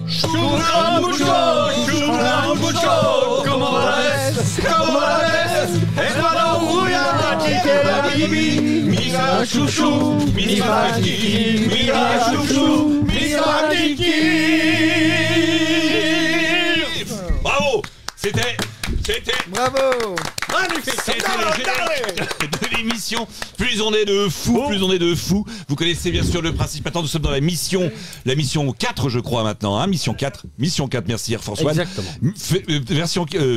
Shukran mucho, ¿cómo va la vez? ¿Cómo va la vez? Es para Uruguay, que la bibi, mira chouchou, mira kiki, mira chouchou, mira kiki. Bravo, c'était... Bravo. Magnifique. C'était le générique de l'émission. Plus on est de fous, plus on est de fous. Vous connaissez bien sûr le principe. Maintenant, nous sommes dans la mission 4, je crois, maintenant. Hein, mission 4, merci Air Force One. Exactement.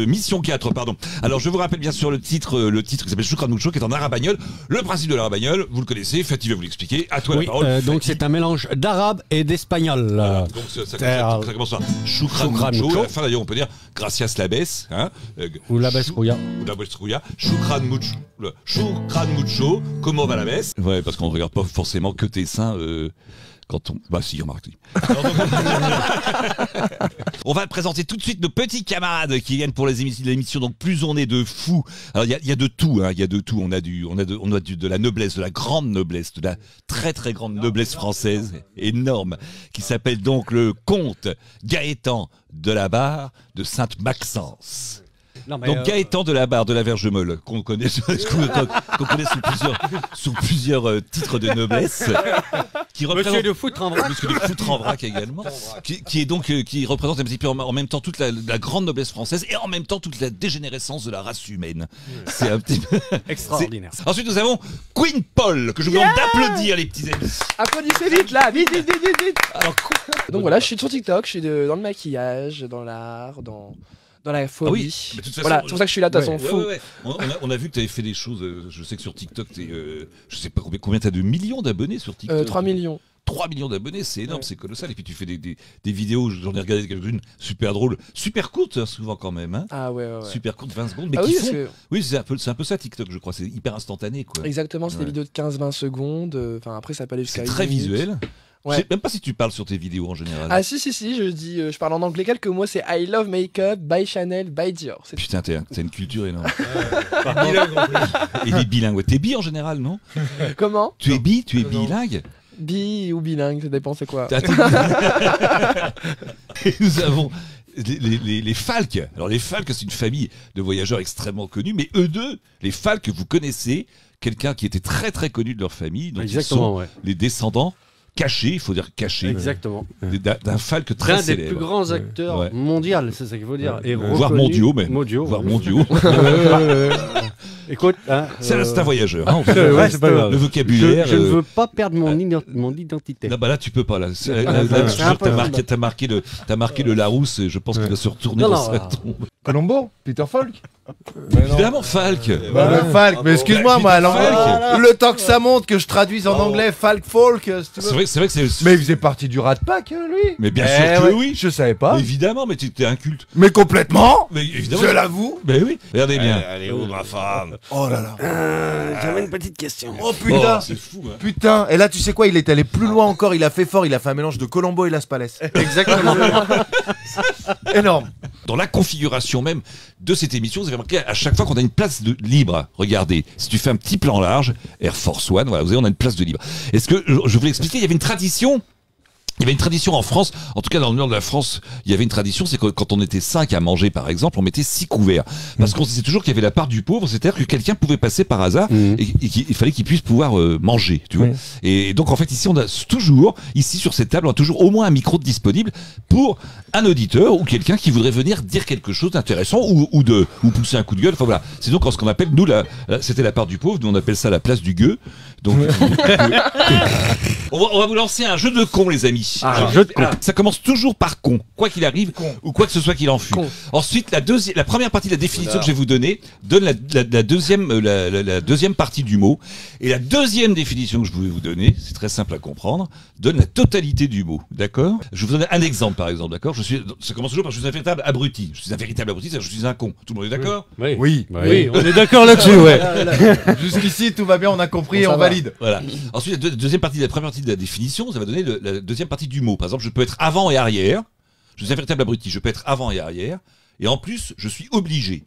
Mission 4, pardon. Alors, je vous rappelle bien sûr le titre qui s'appelle Shukran Mucho, qui est en arabagnol. Le principe de l'arabagnol, vous le connaissez. Fatih va vous l'expliquer. À toi la parole. Donc, c'est un mélange d'arabe et d'espagnol. Voilà, donc, ça commence par Shukran Mucho. À la fin, d'ailleurs, on peut dire Gracias la baisse. Hein, ou la baisse rouilla. Shukran Mucho, comment va la messe? Ouais, parce qu'on ne regarde pas forcément que tes seins quand on... Bah si, remarque. On va présenter tout de suite nos petits camarades qui viennent pour l'émission. Donc plus on est de fous. Alors il y a de tout, hein, il y a de tout. On a de la noblesse, de la grande noblesse, de la très très grande noblesse française, énorme, qui s'appelle donc le comte Gaëtan de la Barre de Sainte-Maxence. Donc Gaëtan de la Barre de la Vergemolle, qu'on connaît sous plusieurs titres de noblesse, qui représente Monsieur de Foutre en vrac, Monsieur de Foutre en vrac également, qui représente un petit peu en même temps toute la grande noblesse française et en même temps toute la dégénérescence de la race humaine. C'est un petit peu extraordinaire. Ensuite nous avons Queen Paul, que je vous demande d'applaudir les petits amis. Applaudissez vite là, vite. Alors, donc voilà, je suis sur TikTok, je suis dans le maquillage, dans l'art, dans la folie. Ah oui, mais de toute façon, voilà, c'est pour ça que je suis là, de toute façon, fou. Ouais. On a vu que tu avais fait des choses, je sais que sur TikTok, je sais pas combien tu as de millions d'abonnés sur TikTok. 3 millions. 3 millions d'abonnés, c'est énorme, c'est colossal. Et puis tu fais des vidéos, j'en ai regardé quelques-unes, super drôles, super courtes hein, souvent quand même. Hein. Ah ouais. Super courtes, 20 secondes, mais oui, font... Oui, c'est un peu ça TikTok, je crois, c'est hyper instantané. Quoi. Exactement, c'est des vidéos de 15-20 secondes, enfin après ça peut aller jusqu'à c'est très visuel. Ouais. Je sais même pas si tu parles sur tes vidéos en général. Ah si, je parle en anglais quelques mots, c'est I love makeup, by Chanel, by Dior. Putain, t'as une culture énorme. Il est bilingue, t'es bi en général, non? Comment? Tu es bilingue? Bi ou bilingue, ça dépend c'est quoi. Et nous avons les Falques. Alors les Falques, c'est une famille de voyageurs extrêmement connus, mais eux deux, les Falques, vous connaissez quelqu'un qui était très très connu de leur famille, donc exactement, ils sont les descendants cachés, il faut dire cachés, exactement, d'un Falque très célèbre. Un des plus grands acteurs mondiaux, c'est ça qu'il faut dire. Voire mondiaux même. Voire mondiaux. Écoute, hein, c'est un voyageur. Hein, c'est pas grave. Le vocabulaire. Je ne veux pas perdre mon identité. Non, bah là tu peux pas. Là, t'as marqué le Larousse. Et je pense qu'il va se retourner dans sa tombe. Colombo, Peter Falk. Évidemment, Falk. Falk, mais excuse-moi, moi, le temps que ça monte, que je traduise en anglais Falk Folk. C'est vrai que c'est. Mais il faisait partie du Rat Pack, lui. Mais bien sûr que oui. Je savais pas. Évidemment, mais t'es inculte. Mais complètement. Mais évidemment. Je l'avoue. Mais oui. Regardez bien. Elle est où ma femme? Oh là là. J'avais une petite question. Oh putain. C'est fou. Hein. Putain. Et là, tu sais quoi? Il est allé plus loin encore. Il a fait fort. Il a fait un mélange de Colombo et Las Palais. Exactement. Énorme. Dans la configuration même de cette émission, vous avez remarqué à chaque fois qu'on a une place de libre. Regardez, si tu fais un petit plan large, Air Force One, voilà, vous savez, on a une place de libre. Est-ce que je voulais expliquer, il y avait une tradition. Il y avait une tradition en France, en tout cas dans le nord de la France, il y avait une tradition, c'est que quand on était 5 à manger par exemple, on mettait 6 couverts. Parce qu'on disait toujours qu'il y avait la part du pauvre, c'est-à-dire que quelqu'un pouvait passer par hasard et qu'il fallait qu'il puisse pouvoir manger, tu vois. Et donc en fait ici on a toujours, ici sur cette table, on a toujours au moins un micro disponible pour un auditeur ou quelqu'un qui voudrait venir dire quelque chose d'intéressant ou pousser un coup de gueule. Enfin voilà, c'est donc ce qu'on appelle, nous, c'était la part du pauvre, nous on appelle ça la place du gueux. Donc on va vous lancer un jeu de con les amis. Ça commence toujours par con, quoi qu'il arrive, ou quoi que ce soit qu'il en fût. Ensuite, la première partie de la définition que je vais vous donner donne la deuxième partie du mot. Et la deuxième définition que je vais vous donner, c'est très simple à comprendre, donne la totalité du mot. D'accord? Je vous donne un exemple, par exemple. D'accord? Ça commence toujours par je suis un véritable abruti. Je suis un véritable abruti, c'est-à-dire je suis un con. Tout le monde est d'accord? Oui, on est d'accord là-dessus, ouais. Jusqu'ici, tout va bien, on a compris et on valide. Voilà. Ensuite, la première partie de la définition, ça va donner la deuxième partie du mot. Par exemple, je peux être avant et arrière. Je suis un véritable abruti. Je peux être avant et arrière. Et en plus, je suis obligé.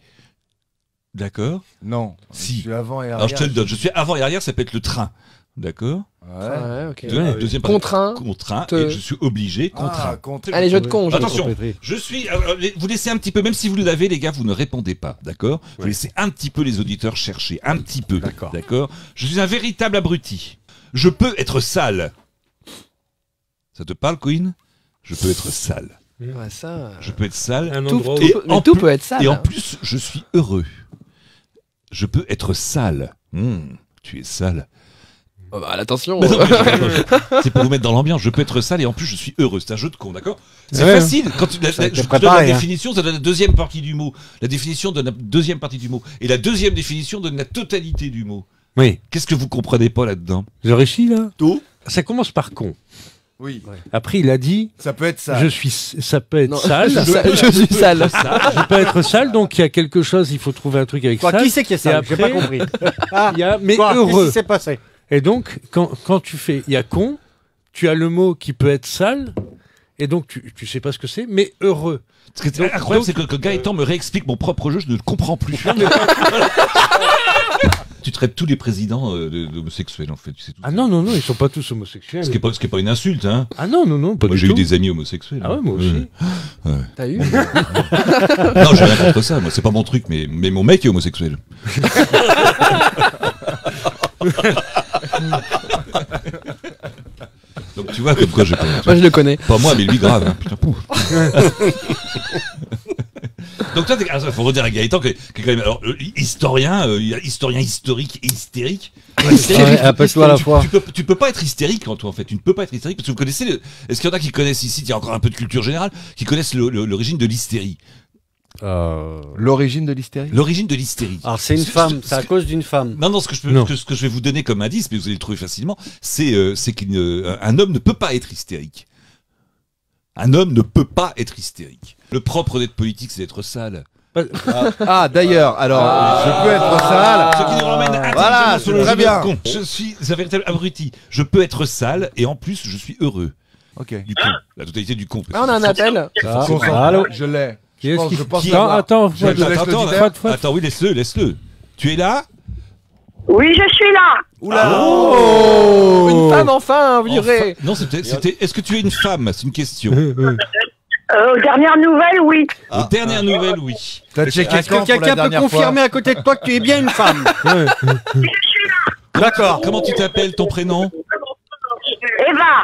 D'accord? Non. Si. Je suis avant et arrière. Alors, je te le donne. Je suis avant et arrière, ça peut être le train. D'accord? Ouais, ok. Deuxième partie. Contraint. Contraint. Te- Et je suis obligé. Contraint. Allez, jeu de con. Attention, je suis. Vous laissez un petit peu, même si vous l'avez, les gars, vous ne répondez pas, d'accord. Vous laissez un petit peu les auditeurs chercher, un petit peu, d'accord. Je suis un véritable abruti. Je peux être sale. Ça te parle, Queen? Je peux être sale. Ouais, ça. Je peux être sale. Un Tout, endroit tout où- peut- mais tout peut être sale. Et en hein. plus, je suis heureux. Je peux être sale. Tu es sale. Oh, bah, attention. Mais non, c'est pour vous mettre dans l'ambiance. Je peux être sale et en plus je suis heureux. C'est un jeu de con, d'accord? C'est Ouais. facile. Quand tu, Ça a été je te donne préparé, la hein. définition, ça donne la deuxième partie du mot. La définition donne la deuxième partie du mot. Et la deuxième définition donne la totalité du mot. Oui. Qu'est-ce que vous comprenez pas là-dedans? J'ai réussi là. Tout. Ça commence par con. Oui. Après, il a dit Ça peut être ça. ça peut être Non, sale. je suis sale. Je peux être sale, donc il y a quelque chose, il faut trouver un truc avec Quoi, sale. qui c'est qui est Et ça J'ai après, pas compris. il y a mais Quoi, qu'est-ce heureux. qui s'est passé? Et donc, quand tu fais, il y a con, tu as le mot qui peut être sale, et donc tu sais pas ce que c'est, mais heureux. Ce qui est incroyable, c'est que Gaëtan me réexplique mon propre jeu, je ne le comprends plus. Tu traites tous les présidents d'homosexuels, en fait. Tu sais, tout Ah ça. non, non, non, ils sont pas tous homosexuels. Ce qui est pas une insulte, hein. Ah non, non, non, pas Moi, du j'ai eu tout. des amis homosexuels. Ah ouais, moi aussi. T'as eu? Non, j'ai rien contre ça. Moi, c'est pas mon truc, mais mon mec est homosexuel. Donc tu vois comme quoi je peux. Moi, je le connais. Pas moi, mais lui grave. Hein. Putain, pouf. Donc toi, faut redire à Gaëtan qui est quand même alors historien, il y a historien historique et hystérique. Appelle-toi à la fois. Tu peux pas être hystérique quand toi en fait. Tu ne peux pas être hystérique parce que vous connaissez. Est-ce qu'il y en a qui connaissent ici, il y a encore un peu de culture générale, qui connaissent l'origine de l'hystérie? L'origine de l'hystérie. L'origine de l'hystérie. Alors c'est une femme, c'est à cause d'une femme. Non, non, ce que je vais vous donner comme indice, mais vous allez le trouver facilement, c'est qu'un homme ne peut pas être hystérique. Un homme ne peut pas être hystérique. Le propre d'être politique, c'est d'être sale. Ah, d'ailleurs, alors, je peux être sale. Ce qui nous ramène Voilà, sur c'est le très jeu bien. de con. Je suis un véritable abruti. Je peux être sale et en plus, je suis heureux. Ok. Du con. La totalité du con. Ah, on a un appel. Allô. Je l'ai. Qui est-ce qui- Je pense qui- l'avoir. Attends, Je laisse le leader. Attends, oui, laisse-le. Tu es là? Oui, je suis là. Oula. Une femme, enfin, vous direz. Enfin, non, c'était. Est-ce que tu es une femme? C'est une question. Aux dernières nouvelles, oui. Aux dernières nouvelles, oui. T'as checké Est-ce quand que pour la quelqu'un peut dernière confirmer à côté de toi que tu es bien une femme? D'accord. Comment tu t'appelles, ton prénom? Eva,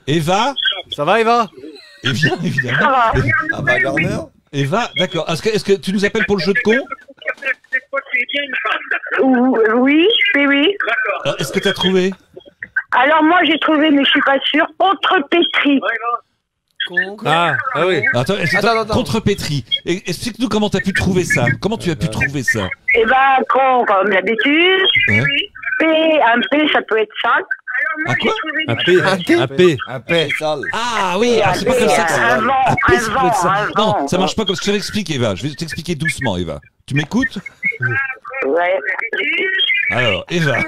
Eva? Ça va, Eva? ça Évidemment. va. Eva, d'accord. Est-ce que tu nous appelles pour le jeu de con? Oui, oui. Alors, est-ce que tu as trouvé? Alors moi, j'ai trouvé, mais je suis pas sûre, Contrepétrie. Ah oui. Attends. Contrepétrie. Explique-nous comment tu as pu trouver ça. Comment tu as pu trouver ça? Eh ben, con, comme l'habitude. Ouais. Un P, ça peut être ça. Ah quoi? Un P. Un P. Un paix. Ah oui, alors c'est pas P, comme ça que ça un vent, Ah, un ça peut être ça. vent. Non, ça marche pas comme ça. Je t'explique, Eva. Je vais t'expliquer doucement, Eva. Tu m'écoutes? Ouais. Alors, Eva,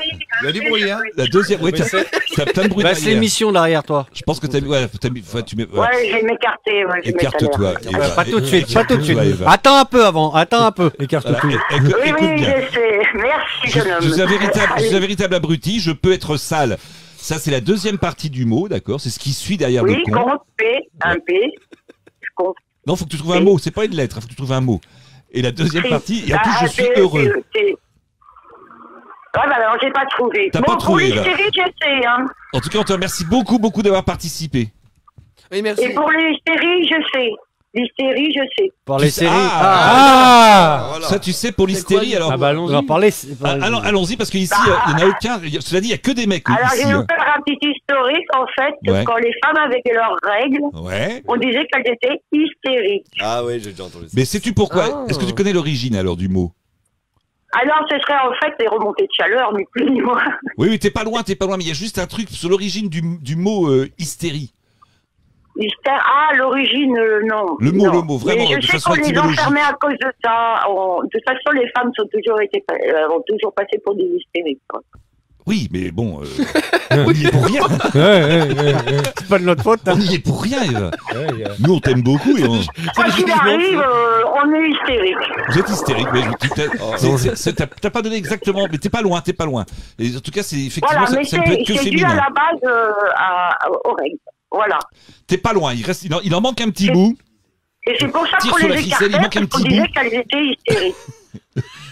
Il y a du bruit, hein. la deuxième. Oui, t'as plein de bruit Bah, c'est derrière. l'émission derrière toi. Je pense que t'as mis. Ouais, tu mets. Ouais, je vais m'écarter. Ouais, je vais mettre à Écarte-toi, l'heure. Eva. Pas tout de suite, pas tout de suite. Écarte-toi, Eva. Attends un peu avant, attends un peu. Écarte Voilà, tout. Oui, écoute oui, bien. je sais. Merci, Je jeune homme. suis un véritable abruti, je peux être sale. Ça, c'est la deuxième partie du mot, d'accord? C'est ce qui suit derrière Oui, le con. con, P, un P. Con. Non, faut que tu trouves un mot, c'est pas une lettre, faut que tu trouves un mot. Et la deuxième partie, et en plus, je suis P, heureux. T. Ah bah alors, j'ai pas trouvé. T'as Bon, pas trouvé, pour là. l'hystérie, je sais, hein. En tout cas, on te remercie beaucoup, beaucoup d'avoir participé. Oui, merci. Et pour l'hystérie, je sais. L'hystérie, je sais. Pour les séries. Ah. Ça, tu sais, pour l'hystérie, alors. Ah bah allons-y. Alors, parler. Allons-y, parce qu'ici, il n'y en a aucun. Cela dit, il n'y a que des mecs Alors, je ici. vais vous hein. faire un petit historique, en fait. Ouais. Quand les femmes avaient leurs règles, Ouais. on disait qu'elles étaient hystériques. Ah oui, j'ai déjà entendu ça. Mais sais-tu pourquoi? Ah. Est-ce que tu connais l'origine, alors, du mot? Alors, ce serait en fait des remontées de chaleur, ni plus ni moins. Oui, oui, t'es pas loin, mais il y a juste un truc sur l'origine du mot hystérie. Ah, l'origine, non. Le mot, Non. vraiment, Mais de je sais façon qu'on les étymologique. enfermait à cause de ça. De toute façon, les femmes ont toujours passé pour des hystériques, quoi. Oui, mais bon, on y est pour rien. C'est pas de notre faute. On y est pour rien, Eva. Nous, on t'aime beaucoup et on... Quoi qu'il arrive, on est hystérique. Vous êtes hystérique, mais t'as pas donné exactement, mais t'es pas loin. Et en tout cas, c'est effectivement, Voilà, mais ça ne peut être que c'est dû féminin. à la base aux règles. Voilà. T'es pas loin, il en manque un petit bout. Et c'est pour ça Tire qu'on sur la les ficelle, il écartait, manque un parce qu'on petit disait bout. qu'elles étaient hystériques.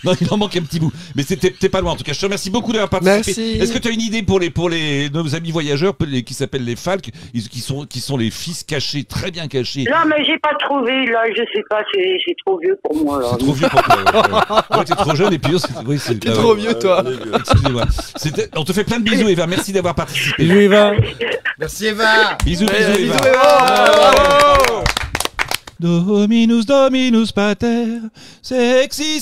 Non, il en manque un petit bout. Mais t'es pas loin. En tout cas, je te remercie beaucoup d'avoir participé. Merci. Est-ce que tu as une idée pour nos amis voyageurs qui s'appellent les Falques, qui sont les fils cachés, très bien cachés? Non, mais j'ai pas trouvé, là, je sais pas, c'est trop vieux pour moi, là. C'est trop vieux pour toi. Ouais, t'es trop jeune et puis T'es trop vieux, toi. Excusez-moi. On te fait plein de bisous, Eva. Merci d'avoir participé. Bisous, Eva. Merci Eva. Bisous, Bisous, Eva. Eva. Dominus, Dominus Pater, sexy,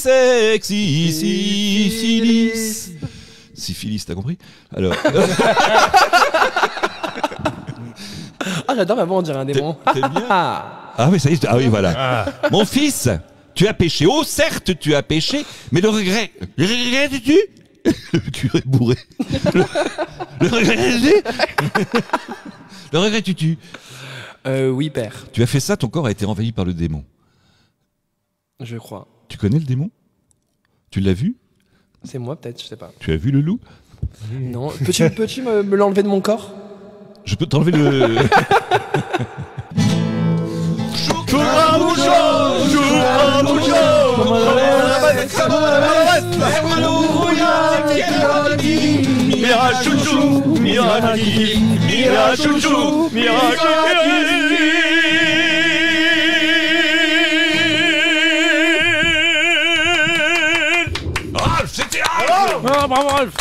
syphilis. Syphilis, t'as compris? Alors. Ah, j'adore ma voix, on dirait un démon. T'aimes bien? Ah oui, ça y est. Ah oui, voilà. Mon fils, tu as péché. Oh, certes, tu as péché, mais le regret tu Le curé bourré. Le regret Le regret tu Oui, père, Tu as fait ça, ton corps a été envahi par le démon. je crois. Tu connais le démon? Tu l'as vu? C'est moi, peut-être, je sais pas. Tu as vu le loup? Non. Peux-tu me l'enlever de mon corps? Je peux t'enlever le... Ralph, c'était Ralph! Ah, bravo, Ralph.